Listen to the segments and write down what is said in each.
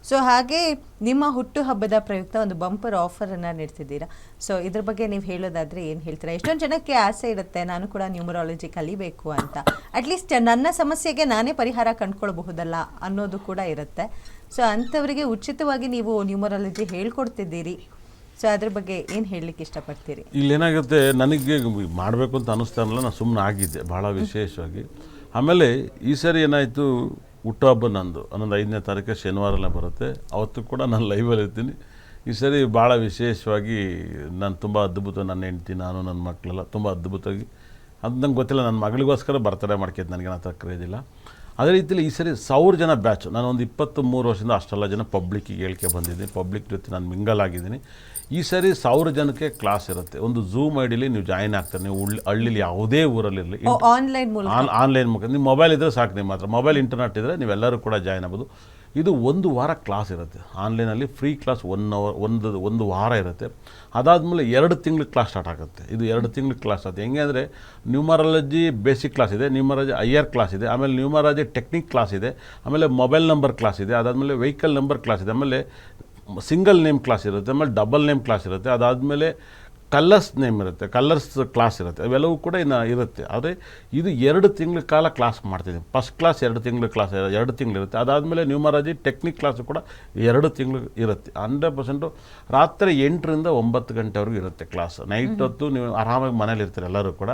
So ಹಾಗೆ ನಿಮ್ಮ ಹುಟ್ಟುಹಬ್ಬದ ಪ್ರಯುಕ್ತ ಒಂದು ಬಂಪರ್ ಆಫರನ್ನು ನೀಡ್ತಿದ್ದೀರಾ. ಸೊ ಇದ್ರ ಬಗ್ಗೆ ನೀವು ಹೇಳೋದಾದರೆ ಏನು ಹೇಳ್ತೀರಾ? ಎಷ್ಟೊಂದು ಜನಕ್ಕೆ ಆಸೆ ಇರುತ್ತೆ, ನಾನು ಕೂಡ ನ್ಯೂಮರಾಲಜಿ ಕಲಿಬೇಕು ಅಂತ. ಅಟ್ಲೀಸ್ಟ್ ನನ್ನ ಸಮಸ್ಯೆಗೆ ನಾನೇ ಪರಿಹಾರ ಕಂಡುಕೊಳ್ಬಹುದಲ್ಲ ಅನ್ನೋದು ಕೂಡ ಇರುತ್ತೆ. ಸೊ ಅಂಥವರಿಗೆ ಉಚಿತವಾಗಿ ನೀವು ನ್ಯೂಮರಾಲಜಿ ಹೇಳ್ಕೊಡ್ತಿದ್ದೀರಿ. ಸೊ ಅದ್ರ ಬಗ್ಗೆ ಏನು ಹೇಳಲಿಕ್ಕೆ ಇಷ್ಟಪಡ್ತೀರಿ? ಇಲ್ಲೇನಾಗುತ್ತೆ, ನನಗೆ ಮಾಡಬೇಕು ಅಂತ ಅನ್ನಿಸ್ತಾ ಇರಲಿಲ್ಲ, ನಾನು ಸುಮ್ಮನೆ ಆಗಿದ್ದೆ ಭಾಳ ವಿಶೇಷವಾಗಿ. ಆಮೇಲೆ ಈ ಸರಿ ಏನಾಯಿತು, ಹುಟ್ಟುಹಬ್ಬ ನಂದು 5ನೇ ತಾರೀಕು ಶನಿವಾರನೇ ಬರುತ್ತೆ. ಅವತ್ತು ಕೂಡ ನಾನು ಲೈವಲ್ಲಿ ಇರ್ತೀನಿ. ಈ ಸರಿ ಭಾಳ ವಿಶೇಷವಾಗಿ ನಾನು ತುಂಬ ಅದ್ಭುತ, ನನ್ನ ಹೆಂಡ್ತಿ, ನಾನು, ನನ್ನ ಮಕ್ಕಳೆಲ್ಲ ತುಂಬ ಅದ್ಭುತವಾಗಿ, ಅದು ನಂಗೆ ಗೊತ್ತಿಲ್ಲ, ನನ್ನ ಮಗಳಿಗೋಸ್ಕರ ಬರ್ತಡೇ ಮಾಡ್ಕೊಯ್ತು, ನನಗೆ ಆ ಥರ ಕ್ರೇಜಿಲ್ಲ. ಅದೇ ರೀತಿಯಲ್ಲಿ ಈ ಸರಿ 1000 ಜನ ಬ್ಯಾಚ್, ನಾನು ಒಂದು 23 ವರ್ಷದಿಂದ ಅಷ್ಟೆಲ್ಲ ಜನ ಪಬ್ಲಿಕ್ಕಿಗೆ ಹೇಳಿಕೆ ಬಂದಿದ್ದೀನಿ, ಪಬ್ಲಿಕ್ ಜೊತೆ ನಾನು ಮಿಂಗಲ್ ಆಗಿದ್ದೀನಿ. ಈ ಸರಿ 1000 ಜನಕ್ಕೆ ಕ್ಲಾಸ್ ಇರುತ್ತೆ. ಒಂದು ಝೂಮ್ ಐಡಿಲಿ ನೀವು ಜಾಯಿನ್ ಆಗ್ತಾರೆ. ನೀವು ಹಳ್ಳಿಲಿ ಯಾವುದೇ ಊರಲ್ಲಿರಲಿ ಆನ್ಲೈನ್ ಮೂಲಕ ನಿಮ್ಮ ಮೊಬೈಲ್ ಇದ್ದರೆ ಸಾಕು, ನಿಮ್ಮ ಹತ್ರ ಮೊಬೈಲ್ ಇಂಟರ್ನೆಟ್ ಇದ್ದರೆ ನೀವೆಲ್ಲರೂ ಕೂಡ ಜಾಯಿನ್ ಆಗ್ಬೋದು. ಇದು 1 ವಾರ ಕ್ಲಾಸ್ ಇರುತ್ತೆ ಆನ್ಲೈನಲ್ಲಿ, ಫ್ರೀ ಕ್ಲಾಸ್ 1 ಅವರ್, ಒಂದು ವಾರ ಇರುತ್ತೆ. ಅದಾದಮೇಲೆ 2 ತಿಂಗಳು ಕ್ಲಾಸ್ ಸ್ಟಾರ್ಟ್ ಆಗುತ್ತೆ. ಇದು 2 ತಿಂಗಳು ಕ್ಲಾಸ್ ಆಗುತ್ತೆ. ಹೆಂಗೆ ಅಂದರೆ ನ್ಯೂಮರಾಲಜಿ ಬೇಸಿಕ್ ಕ್ಲಾಸ್ ಇದೆ, ನ್ಯೂಮರಾಲಜಿ ಹೈಯರ್ ಕ್ಲಾಸ್ ಇದೆ, ಆಮೇಲೆ ನ್ಯೂಮರಾಲಜಿ ಟೆಕ್ನಿಕ್ ಕ್ಲಾಸ್ ಇದೆ, ಆಮೇಲೆ ಮೊಬೈಲ್ ನಂಬರ್ ಕ್ಲಾಸ್ ಇದೆ, ಅದಾದಮೇಲೆ ವೆಹಿಕಲ್ ನಂಬರ್ ಕ್ಲಾಸ್ ಇದೆ, ಆಮೇಲೆ ಸಿಂಗಲ್ ನೇಮ್ ಕ್ಲಾಸ್ ಇರುತ್ತೆ, ಆಮೇಲೆ ಡಬಲ್ ನೇಮ್ ಕ್ಲಾಸ್ ಇರುತ್ತೆ, ಅದಾದಮೇಲೆ ಕಲರ್ಸ್ ನೇಮ್ ಇರುತ್ತೆ, ಕಲರ್ಸ್ ಕ್ಲಾಸ್ ಇರುತ್ತೆ, ಅವೆಲ್ಲವೂ ಕೂಡ ಇನ್ನು ಇರುತ್ತೆ. ಆದರೆ ಇದು 2 ತಿಂಗಳ ಕಾಲ ಕ್ಲಾಸ್ ಮಾಡ್ತಿದ್ದೀನಿ. ಫಸ್ಟ್ ಕ್ಲಾಸ್ 2 ತಿಂಗಳ ಕ್ಲಾಸ್ 2 ತಿಂಗಳು ಇರುತ್ತೆ. ಅದಾದಮೇಲೆ ನ್ಯೂಮರಾಲಜಿ ಟೆಕ್ನಿಕ್ ಕ್ಲಾಸು ಕೂಡ 2 ತಿಂಗಳು ಇರುತ್ತೆ. 100% ರಾತ್ರಿ 8ರಿಂದ 9 ಗಂಟೆವರೆಗೂ ಇರುತ್ತೆ ಕ್ಲಾಸ್. ನೈಟ್ ಹೊತ್ತು ನೀವು ಆರಾಮಾಗಿ ಮನೇಲಿ ಇರ್ತೀರ, ಎಲ್ಲರೂ ಕೂಡ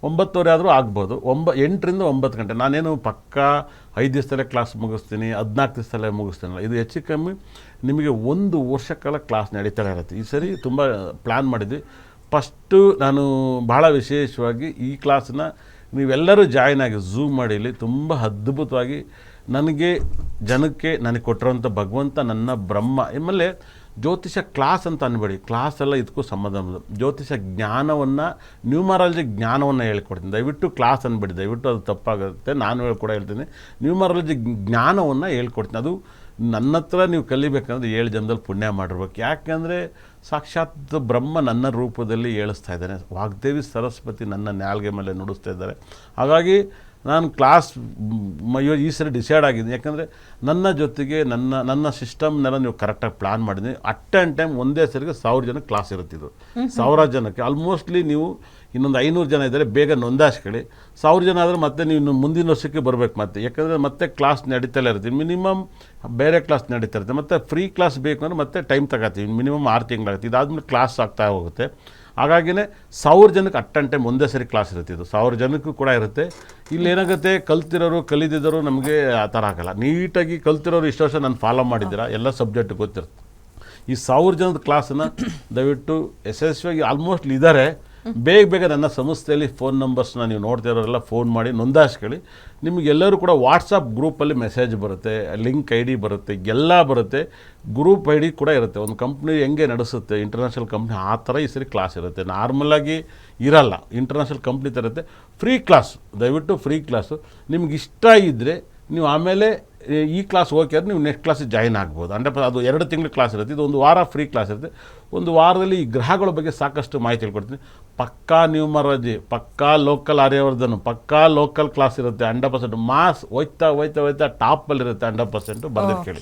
9:30 ಆದರೂ ಆಗ್ಬೋದು. 8ರಿಂದ 9 ಗಂಟೆ. ನಾನೇನು ಪಕ್ಕಾ 5 ದಿವಸದಲ್ಲೇ ಕ್ಲಾಸ್ ಮುಗಿಸ್ತೀನಿ, 14 ದಿವಸದಲ್ಲೇ ಮುಗಿಸ್ತೀನಲ್ಲ, ಇದು ಹೆಚ್ಚು ಕಮ್ಮಿ ನಿಮಗೆ 1 ವರ್ಷ ಕಾಲ ಕ್ಲಾಸ್ ನಡೀತಾನೆ ಇರುತ್ತೆ. ಈ ಸರಿ ತುಂಬ ಪ್ಲ್ಯಾನ್ ಮಾಡಿದ್ವಿ. ಫಸ್ಟು ನಾನು ಭಾಳ ವಿಶೇಷವಾಗಿ ಈ ಕ್ಲಾಸನ್ನ ನೀವೆಲ್ಲರೂ ಜಾಯ್ನ್ ಆಗಿ ಝೂಮ್ ಮಾಡಿಲಿ, ತುಂಬ ಅದ್ಭುತವಾಗಿ ನನಗೆ ಕೊಟ್ಟಿರೋಂಥ ಭಗವಂತ, ನನ್ನ ಬ್ರಹ್ಮ. ಆಮೇಲೆ ಜ್ಯೋತಿಷ ಕ್ಲಾಸ್ ಅಂತ ಅನ್ಬೇಡಿ, ಕ್ಲಾಸ್ ಎಲ್ಲ ಇದಕ್ಕೂ ಸಂಬಂಧ. ಜ್ಯೋತಿಷ ಜ್ಞಾನವನ್ನು, ನ್ಯೂಮರಾಲಜಿ ಜ್ಞಾನವನ್ನು ಹೇಳ್ಕೊಡ್ತೀನಿ. ದಯವಿಟ್ಟು ಕ್ಲಾಸ್ ಅಂದ್ಬಿಡಿ, ದಯವಿಟ್ಟು ಅದು ತಪ್ಪಾಗುತ್ತೆ. ನಾನು ಕೂಡ ಹೇಳ್ತೀನಿ, ನ್ಯೂಮರಾಲಜಿ ಜ್ಞಾನವನ್ನು ಹೇಳ್ಕೊಡ್ತೀನಿ. ಅದು ನನ್ನ ಹತ್ರ ನೀವು ಕಲಿಬೇಕಂದ್ರೆ 7 ಜನ್ಮದಲ್ಲಿ ಪುಣ್ಯ ಮಾಡಿರ್ಬೇಕು. ಯಾಕೆಂದರೆ ಸಾಕ್ಷಾತ್ ಬ್ರಹ್ಮ ನನ್ನ ರೂಪದಲ್ಲಿ ಹೇಳಿಸ್ತಾ ಇದ್ದಾನೆ, ವಾಗ್ದೇವಿ ಸರಸ್ವತಿ ನನ್ನ ನಾಲ್ಗೆ ಮೇಲೆ ನುಡಿಸ್ತಾ ಇದ್ದಾರೆ. ಹಾಗಾಗಿ ನಾನು ಕ್ಲಾಸ್ ಈ ಸರಿ ಡಿಸೈಡ್ ಆಗಿದ್ದೀನಿ. ಯಾಕಂದರೆ ನನ್ನ ಜೊತೆಗೆ ನನ್ನ ಸಿಸ್ಟಮ್ನೆಲ್ಲ ನೀವು ಕರೆಕ್ಟಾಗಿ ಪ್ಲ್ಯಾನ್ ಮಾಡಿದ್ದೀನಿ. ಅಟ್ ಆ್ಯಂಡ್ ಟೈಮ್ ಒಂದೇ ಸರಿಗೆ 1000 ಜನಕ್ಕೆ ಕ್ಲಾಸ್ ಇರುತ್ತಿದ್ದು. 1000 ಜನಕ್ಕೆ ಆಲ್ಮೋಸ್ಟ್ಲಿ ನೀವು ಇನ್ನೊಂದು 500 ಜನ ಇದ್ದರೆ ಬೇಗ ನೋಂದಾಯಿಸ್ಕೊಳ್ಳಿ. 1000 ಜನ ಆದರೆ ಮತ್ತೆ ನೀವು ಇನ್ನು ಮುಂದಿನ ವರ್ಷಕ್ಕೆ ಬರಬೇಕು ಮತ್ತೆ. ಯಾಕಂದರೆ ಮತ್ತೆ ಕ್ಲಾಸ್ ನಡೀತಲೇ ಇರ್ತೀವಿ, ಮಿನಿಮಮ್ ಬೇರೆ ಕ್ಲಾಸ್ ನಡೀತಾ ಇರುತ್ತೆ. ಮತ್ತು ಫ್ರೀ ಕ್ಲಾಸ್ ಬೇಕು ಅಂದರೆ ಮತ್ತೆ ಟೈಮ್ ತಗೋತೀವಿ, ಮಿನಿಮಮ್ 6 ತಿಂಗಳಾಗುತ್ತೆ. ಇದಾದಮೇಲೆ ಕ್ಲಾಸ್ ಆಗ್ತಾ ಹೋಗುತ್ತೆ. ಹಾಗಾಗಿನೇ 1000 ಜನಕ್ಕೆ ಅಟ್ ಆ್ಯಂಡ್ ಟೈಮ್ ಒಂದೇ ಸರಿ ಕ್ಲಾಸ್ ಇರುತ್ತೆ. ಇದು 1000 ಜನಕ್ಕೂ ಕೂಡ ಇರುತ್ತೆ. ಇಲ್ಲಿ ಏನಾಗುತ್ತೆ, ಕಲ್ತಿರೋರು ಕಲಿದಿದ್ದರು ನಮಗೆ ಆ ಥರ ಆಗಲ್ಲ. ನೀಟಾಗಿ ಕಲ್ತಿರೋರು ಇಷ್ಟು ವರ್ಷ ನಾನು ಫಾಲೋ ಮಾಡಿದ್ದೀರಾ, ಎಲ್ಲ ಸಬ್ಜೆಕ್ಟ್ ಗೊತ್ತಿರುತ್ತೆ. ಈ 1000 ಜನದ ಕ್ಲಾಸನ್ನು ದಯವಿಟ್ಟು ಯಶಸ್ವಿಯಾಗಿ ಆಲ್ಮೋಸ್ಟ್ ಇದ್ದಾರೆ. ಬೇಗ ನನ್ನ ಸಂಸ್ಥೆಯಲ್ಲಿ ಫೋನ್ ನಂಬರ್ಸ್ನ ನೀವು ನೋಡ್ತಾ ಇರೋರೆಲ್ಲ ಫೋನ್ ಮಾಡಿ ನೋಂದಾಯಿಸ್ಕೊಳ್ಳಿ. ನಿಮಗೆಲ್ಲರೂ ಕೂಡ ವಾಟ್ಸಪ್ ಗ್ರೂಪಲ್ಲಿ ಮೆಸೇಜ್ ಬರುತ್ತೆ, ಲಿಂಕ್ ID ಬರುತ್ತೆ, ಎಲ್ಲ ಬರುತ್ತೆ. ಗ್ರೂಪ್ ID ಕೂಡ ಇರುತ್ತೆ. ಒಂದು ಕಂಪ್ನಿ ಹೆಂಗೆ ನಡೆಸುತ್ತೆ, ಇಂಟರ್ನ್ಯಾಷನಲ್ ಕಂಪ್ನಿ, ಆ ಥರ ಈ ಸರಿ ಕ್ಲಾಸ್ ಇರುತ್ತೆ. ನಾರ್ಮಲಾಗಿ ಇರಲ್ಲ, ಇಂಟರ್ನ್ಯಾಷನಲ್ ಕಂಪ್ನಿ ಥರ ಇರುತ್ತೆ. ಫ್ರೀ ಕ್ಲಾಸ್, ದಯವಿಟ್ಟು ಫ್ರೀ ಕ್ಲಾಸು. ನಿಮ್ಗೆ ಇಷ್ಟ ಇದ್ದರೆ ನೀವು ಆಮೇಲೆ ಈ ಕ್ಲಾಸ್ ಓಕೆ ಆದರೆ ನೀವು ನೆಕ್ಸ್ಟ್ ಕ್ಲಾಸಿಗೆ ಜಾಯಿನ್ ಆಗ್ಬೋದು. 100%. ಅದು 2 ತಿಂಗಳ ಕ್ಲಾಸ್ ಇರುತ್ತೆ. ಇದು 1 ವಾರ ಫ್ರೀ ಕ್ಲಾಸ್ ಇರುತ್ತೆ. 1 ವಾರದಲ್ಲಿ ಈ ಗ್ರಹಗಳ ಬಗ್ಗೆ ಸಾಕಷ್ಟು ಮಾಹಿತಿ ಹೇಳ್ಕೊಡ್ತೀನಿ. ಪಕ್ಕಾ ನ್ಯೂಮರಾಲಜಿ, ಪಕ್ಕಾ ಲೋಕಲ್ ಆರ್ಯವರ್ಧನ್, ಪಕ್ಕಾ ಲೋಕಲ್ ಕ್ಲಾಸ್ ಇರುತ್ತೆ. 100% ಮಾಸ್ ಹೋಯ್ತಾ ಟಾಪಲ್ಲಿರುತ್ತೆ. 100% ಬರೆದಿಟ್ಟು ಕೇಳಿ.